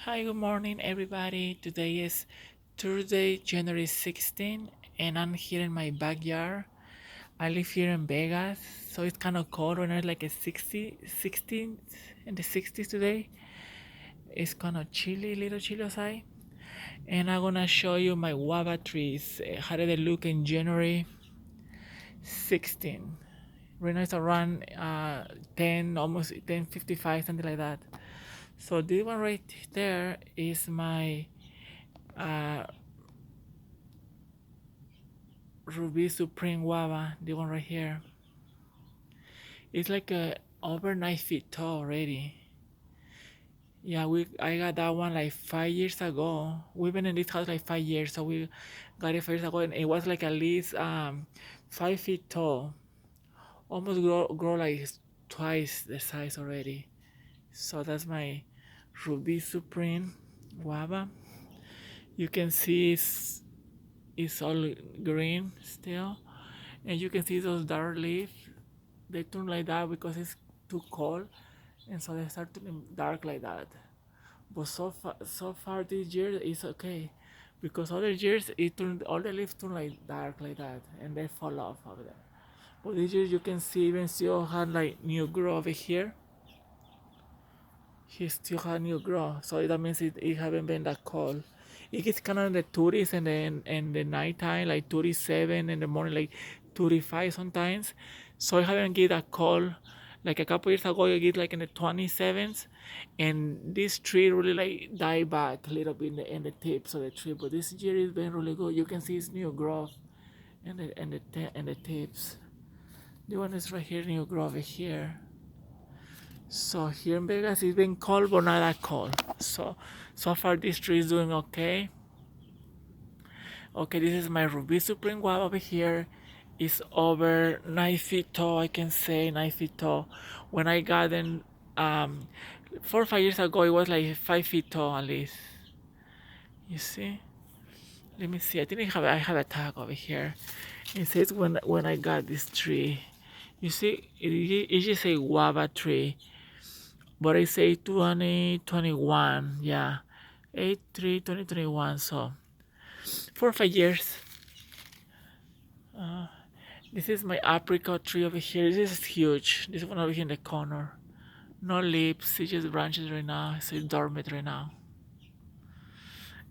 Hi, good morning, everybody. Today is Thursday, January 16, and I'm here in my backyard. I live here in Vegas, so it's kind of cold when it's like a 16 in the 60s today. It's kind of chilly, little chilly outside. And I'm gonna show you my guava trees. How did they look in January 16? Right now it's around 10, almost 10:55, something like that. So this one right there is my uh, Ruby Supreme Guava, the one right here. It's like over 9 feet tall already. Yeah, I got that one like 5 years ago. We've been in this house like 5 years, so we got it 5 years ago, and it was like at least 5 feet tall. Almost grow like twice the size already. So that's my Ruby Supreme Guava. You can see it's all green still, and you can see those dark leaves. They turn like that because it's too cold, and so they start turning dark like that. But so far this year it's okay, because other years all the leaves turn like dark like that, and they fall off over there. But this year you can see even still had like new growth over here. He still had new growth, so that means it haven't been that cold. It gets kind of in the 30s and then in the nighttime like 37, in the morning like 35 sometimes. So I haven't get that cold. Like a couple years ago, I get like in the 27s, and this tree really like died back a little bit in the tips of the tree. But this year it's been really good. You can see its new growth in the tips. The one is right here, new growth over here. So here in Vegas it's been cold but not that cold. So far this tree is doing okay. Okay, this is my Ruby Supreme Guava over here. It's over 9 feet tall, I can say 9 feet tall. When I got them 4 or 5 years ago, it was like 5 feet tall at least. You see? Let me see. I have a tag over here. It says when I got this tree. You see, it just say guava tree, but I say 2021. Yeah, 8/3/2021. So 4 or 5 years. Uh, this is my apricot tree over here. This is huge. This one over here in the corner. No leaves, it's just branches right now. So it's dormant right now.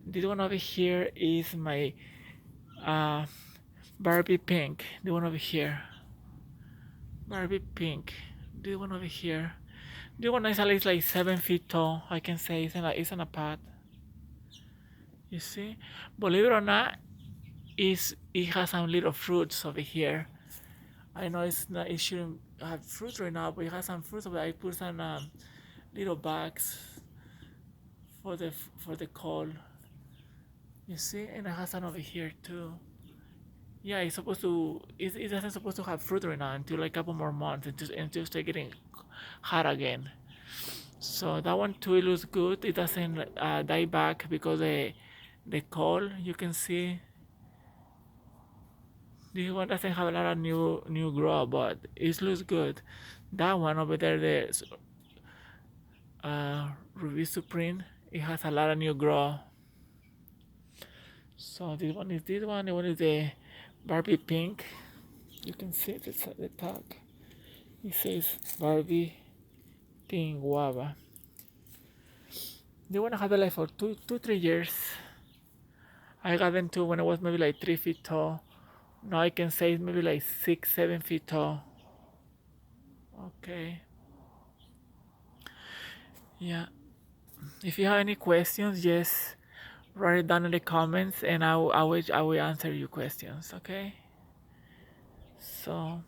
This one over here is my uh, Barbie pink. The one over here. Barbie pink. This one over here. This one is at least like 7 feet tall. I can say it's in a pot. You see? Believe it or not, it has some little fruits over here. I know it shouldn't have fruits right now, but it has some fruits over there. I put some little bags for the cold. You see, and it has some over here too. Yeah, it's supposed to. It doesn't supposed to have fruit right now until like a couple more months until start getting hot again. So that one too, it looks good. It doesn't die back because the cold. You can see this one doesn't have a lot of new growth, but it looks good. That one over there, the Ruby Supreme, it has a lot of new growth. So this one is this one. The one is the Barbie pink. You can see the tag. It says Barbie pink guava. They want to have it like for 3 years. I got them too when I was maybe like 3 feet tall. Now I can say it's maybe like 6, 7 feet tall. Okay. Yeah. If you have any questions, just write it down in the comments, and I will answer your questions. Okay. So,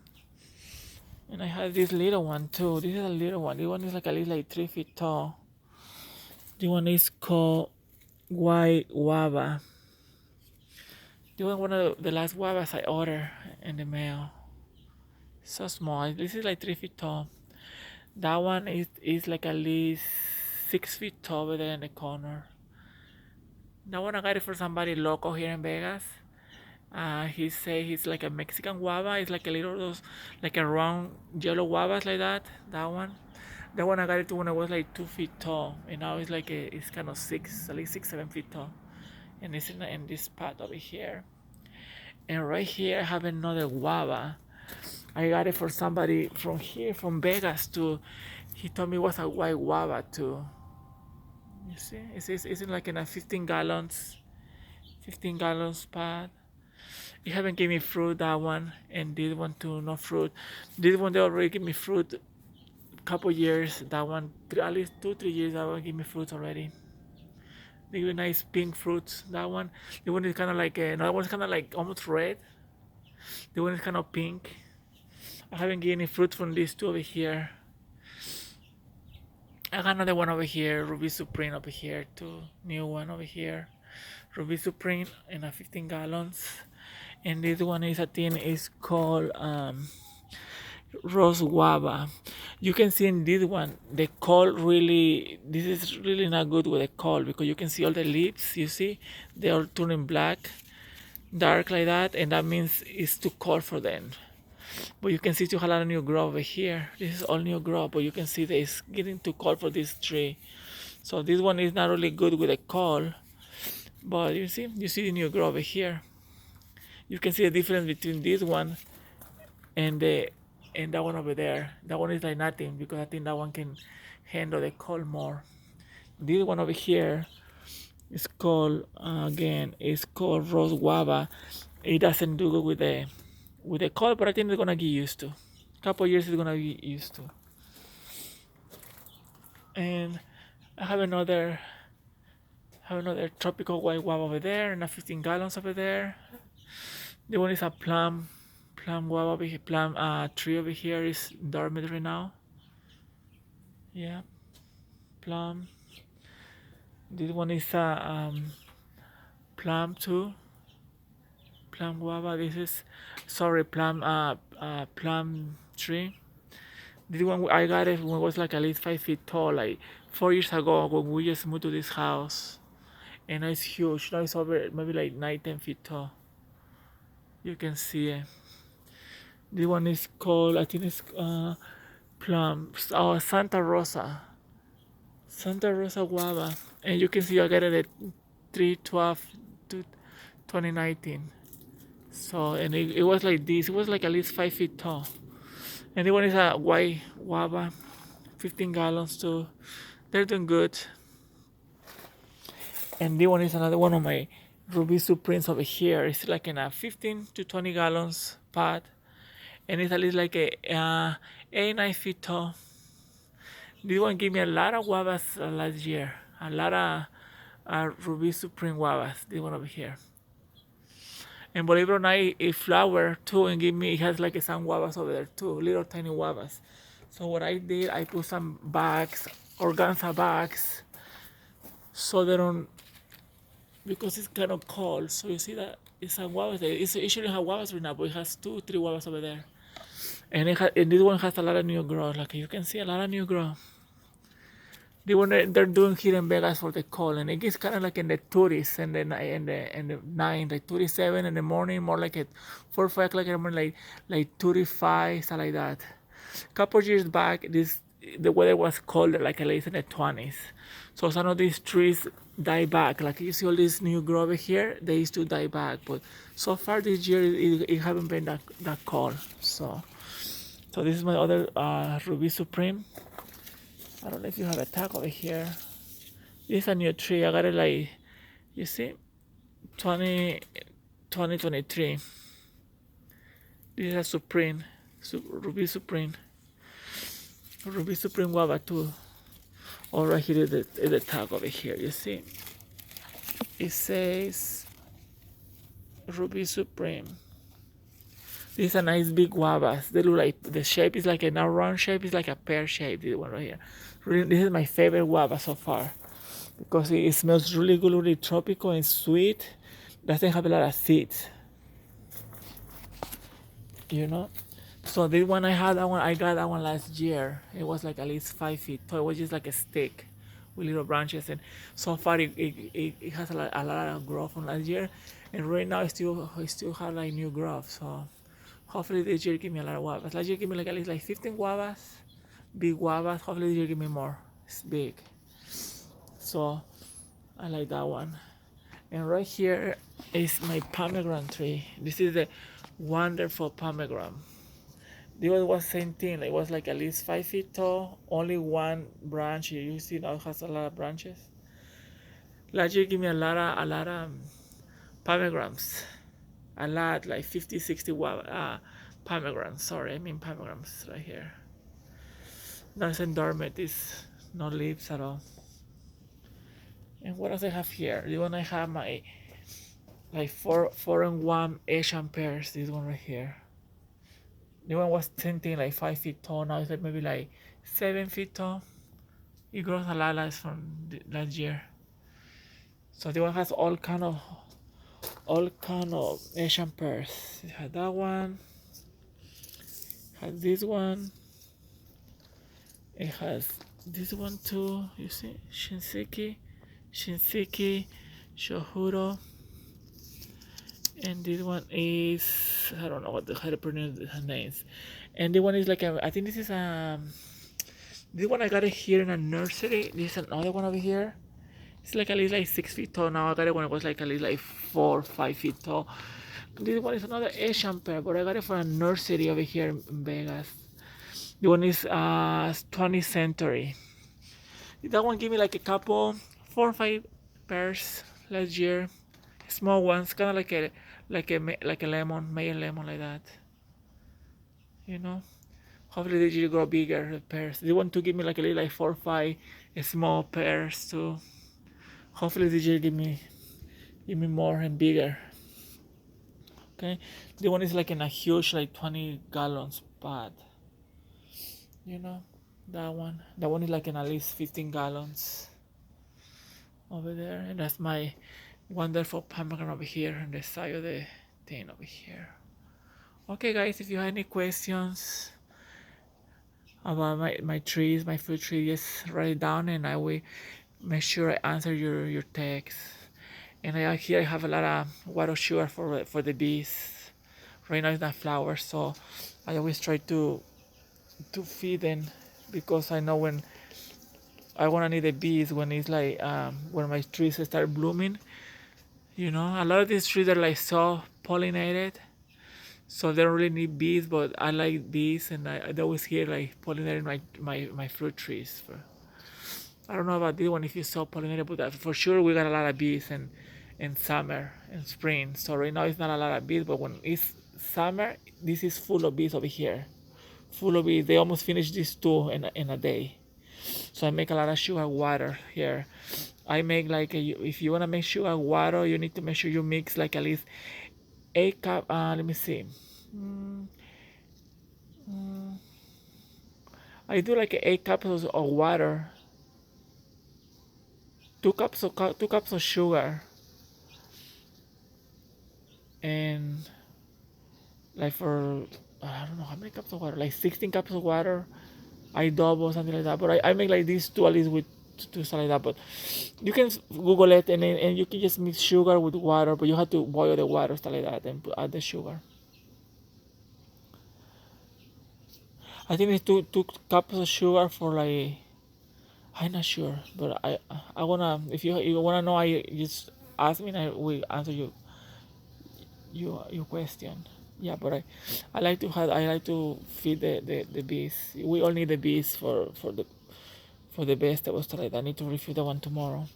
and I have this little one too. This is a little one. This one is like at least like 3 feet tall. This one is called white guava. This was one of the last guavas I ordered in the mail. So small. This is like 3 feet tall. That one is like at least 6 feet tall over there in the corner. That one I got it for somebody local here in Vegas. He say he's like a Mexican guava. It's like a little those like a round yellow guavas like that. That one. That one I got it when I was like 2 feet tall, and now it's like it's kind of at least 6, 7 feet tall, and it's in this pot over here. And right here I have another guava. I got it for somebody from here, from Vegas too. He told me it was a white guava too. You see, it's in like in a 15 gallons pot. You haven't given me fruit, that one, and this one too, no fruit. This one they already give me fruit a couple years. That one, at least 2, 3 years, that one give me fruits already. They give me nice pink fruits. That one, the one is kind of like another one is kind of like almost red. The one is kind of pink. I haven't given any fruit from these two over here. I got another one over here, Ruby Supreme over here too. New one over here, Ruby Supreme in a 15 gallons. And this one is, I think, is called Rose Guava. You can see in this one the call really. This is really not good with the call because you can see all the leaves. You see, they are turning black, dark like that, and that means it's too cold for them. But you can see still a lot of new growth over here. This is all new growth, but you can see that it's getting too cold for this tree. So this one is not really good with the cold. But you see the new growth over here. You can see the difference between this one and that one over there. That one is like nothing because I think that one can handle the cold more. This one over here is called again. It's called Rose Guava. It doesn't do good with the cold, but I think it's gonna get used to. Couple years it's gonna get used to. And I have another tropical white guava over there, and a 15 gallons over there. The one is a plum guava over here, plum tree over here is dormant right now. Yeah, plum. This one is a plum too. Plum guava. This is plum tree. This one I got it when it was like at least 5 feet tall, like 4 years ago when we just moved to this house, and now it's huge. Now it's over maybe like 9, 10 feet tall. You can see it. This one is called, I think it's plum. Oh, Santa Rosa guava, and you can see I got it at 3/12 to 2019. So and it was like this. It was like at least 5 feet tall. And the one is a white guava, 15 gallons too. They're doing good. And the one is another one of my Ruby Supremes over here. It's like in a 15 to 20 gallons pot, and it's at least like a 8, 9 feet tall. This one gave me a lot of guavas last year. A lot of Ruby Supreme guavas. This one over here. And believe it or not, it flowered too and it has like some guavas over there too, little tiny guavas. So what I did, I put some bags, organza bags, so they don't, because it's kind of cold. So you see that it's some guavas there. It shouldn't have guavas right now, but it has 2, 3 guavas over there. And this one has a lot of new growth. Like you can see a lot of new growth. The one that they're doing here in Vegas for the cold, and it gets kind of like in the 30s and the 9, like 37 in the morning, more like at 4, 5 o'clock in the morning, like 35, something like that. Couple years back, the weather was colder, like at least in the 20s. So some of these trees die back. Like you see all this new growth over here, they used to die back. But so far this year, it haven't been that cold. So this is my other Ruby Supreme. I don't know if you have a tag over here. This is a new tree. I got it like, you see, 2023. This is a Supreme, Ruby Supreme. Ruby Supreme Guava too. All right here is the tag over here. You see, it says Ruby Supreme. This is a nice big guavas. They look like, the shape is like a round shape. It's like a pear shape. This one right here. Really, this is my favorite guava so far because it smells really good, really tropical and sweet. Doesn't have a lot of seeds. You know. So this one I got that one last year. It was like at least 5 feet tall. It was just like a stick with little branches, and so far it has a lot of growth from last year, and right now it still have like new growth. So hopefully this year give me a lot of guavas. Last year give me like at least like 15 guavas. big guavas. Hopefully you give me more. It's big. So I like that one. And right here is my pomegranate tree. This is the wonderful pomegranate. This was same thing. It was like at least 5 feet tall. Only one branch. You see now it has a lot of branches. Last year give me a lot of pomegranates. A lot, like 50, 60 pomegranates. Sorry, I mean pomegranates right here. That's endormant. It's no leaves at all. And what else I have here? The one I have my like four and one Asian pears. This one right here. The one was something like 5 feet tall. Now it's like maybe like 7 feet tall. It grows a lot less from last year. So the one has all kind of Asian pears. It had that one. Has this one. It has this one too. You see, Shinseki, Shohuro, and this one is I don't know how to pronounce the names. And the one is like I think this is this one I got it here in a nursery. This is another one over here. It's like at least like 6 feet tall now. I got it when it was like at least like 4 or 5 feet tall. This one is another Asian pear, but I got it from a nursery over here in Vegas. The one is 20th century. That one gave me like a couple, 4 or 5 pears last year. Small ones, kind of like a lemon, Mayan lemon like that. You know. Hopefully they will grow bigger the pears. They want to give me like a little like 4 or 5 small pears too. Hopefully they will give me more and bigger. Okay, the one is like in a huge like 20 gallons pot. You know, that one is like in at least 15 gallons over there, and that's my wonderful pomegranate over here on the side of the thing over here. Okay guys, if you have any questions about my trees, my fruit tree, just write it down and I will make sure I answer your text. And here I have a lot of water sugar for the bees. Right now it's not flowers, so I always try to feed them because I know when I wanna need the bees when it's like when my trees start blooming. You know, a lot of these trees are like so pollinated, so they don't really need bees. But I like bees, and I always hear like pollinating my fruit trees. I don't know about this one if you saw pollinated, but for sure we got a lot of bees in summer and spring. So right now it's not a lot of bees, but when it's summer, this is full of bees over here. Full of bees. They almost finish these two in a day. So I make a lot of sugar water here. I make like if you wanna make sugar water, you need to make sure you mix like at least 8 cup. Let me see. Mm, mm, I do like 8 cups of water. 2 cups of sugar, and like for I don't know how many cups of water, like 16 cups of water. I double something like that, but I make like these two at least with two something like that. But you can Google it and you can just mix sugar with water, but you have to boil the water stuff like that and add the sugar. I think it's two cups of sugar for like I'm not sure, but I wanna if you wanna know, I just ask me and I will answer your question. Yeah, but I like to feed the bees. We all need the bees for the vegetables that I need to refill the one tomorrow.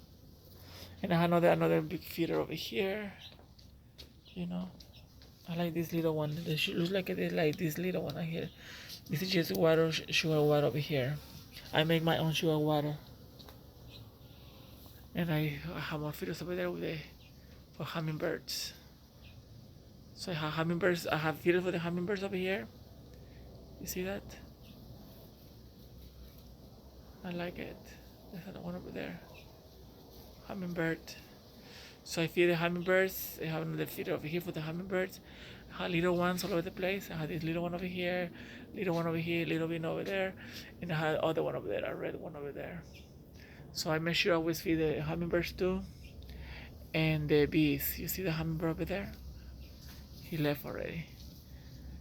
And I have another big feeder over here. You know, I like this little one. It looks like it is like this little one right here. This is just water, sugar water over here. I make my own sugar water, and I have more feeders over there for hummingbirds. So I have hummingbirds. I have feeders for the hummingbirds over here. You see that? I like it. There's another one over there. Hummingbird. So I feed the hummingbirds. I have another feeder over here for the hummingbirds. I have little ones all over the place. I have this little one over here, little one over here, little one over there, and I have other one over there, a red one over there. So I make sure I always feed the hummingbirds too, and the bees. You see the hummingbird over there? He left already.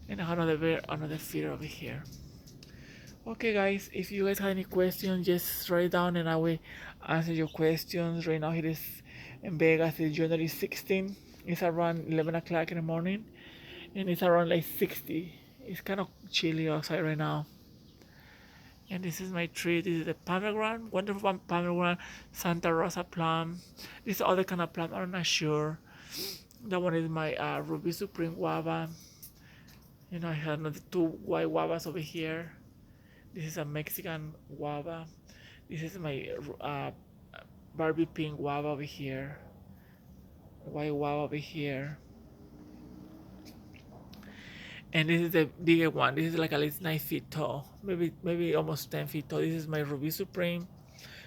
And I have another feeder over here. Okay, guys, if you guys have any questions, just write it down and I will answer your questions. Right now, it is in Vegas, it's January 16th. It's around 11 o'clock in the morning and it's around like 60. It's kind of chilly outside right now. And this is my tree. This is the pomegranate, wonderful pomegranate, Santa Rosa plum. This is other kind of plum. I'm not sure. That one is my Ruby Supreme Guava. You know, I have another two white guavas over here. This is a Mexican guava. This is my Barbie pink guava over here. White guava over here. And this is the bigger one. This is like at least 9 feet tall, maybe almost 10 feet tall. This is my Ruby Supreme.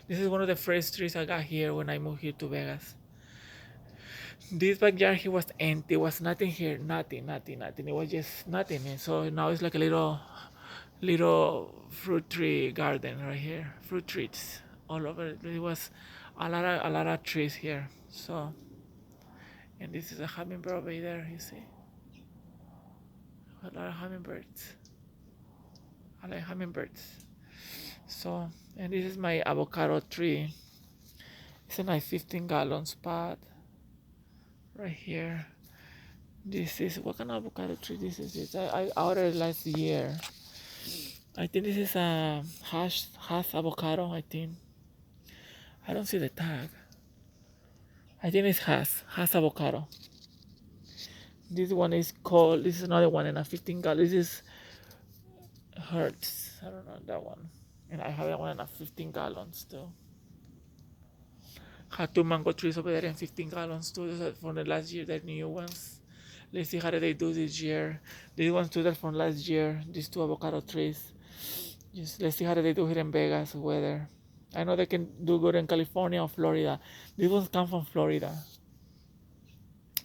This is one of the first trees I got here when I moved here to Vegas. This backyard here was empty. There was nothing here, nothing. It was just nothing. And so now it's like a little fruit tree garden right here. Fruit trees all over. There was a lot of trees here. So, and this is a hummingbird over there. You see. A lot of hummingbirds. I like hummingbirds. So, and this is my avocado tree. It's a nice 15-gallon spot right here. This is what kind of avocado tree this is. I ordered last year. I think this is a hash avocado. I think I don't see the tag. I think it's hash avocado. This one is called. This is another one in a 15-gallon. This is Hertz. I don't know that one. And I have that one in a 15 gallons too. Had two mango trees over there in 15 gallons too. Those are from the last year, the new ones. Let's see how they do this year. These ones too, they're from last year. These two avocado trees. Just let's see how they do here in Vegas weather. I know they can do good in California or Florida. These ones come from Florida.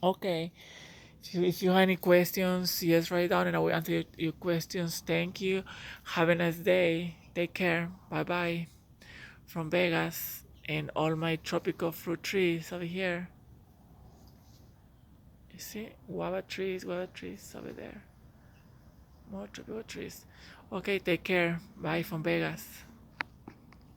Okay. If you have any questions, yes, write down and I will answer your questions. Thank you. Have a nice day. Take care. Bye bye. From Vegas and all my tropical fruit trees over here. You see? Guava trees over there. More tropical trees. Okay, take care. Bye from Vegas.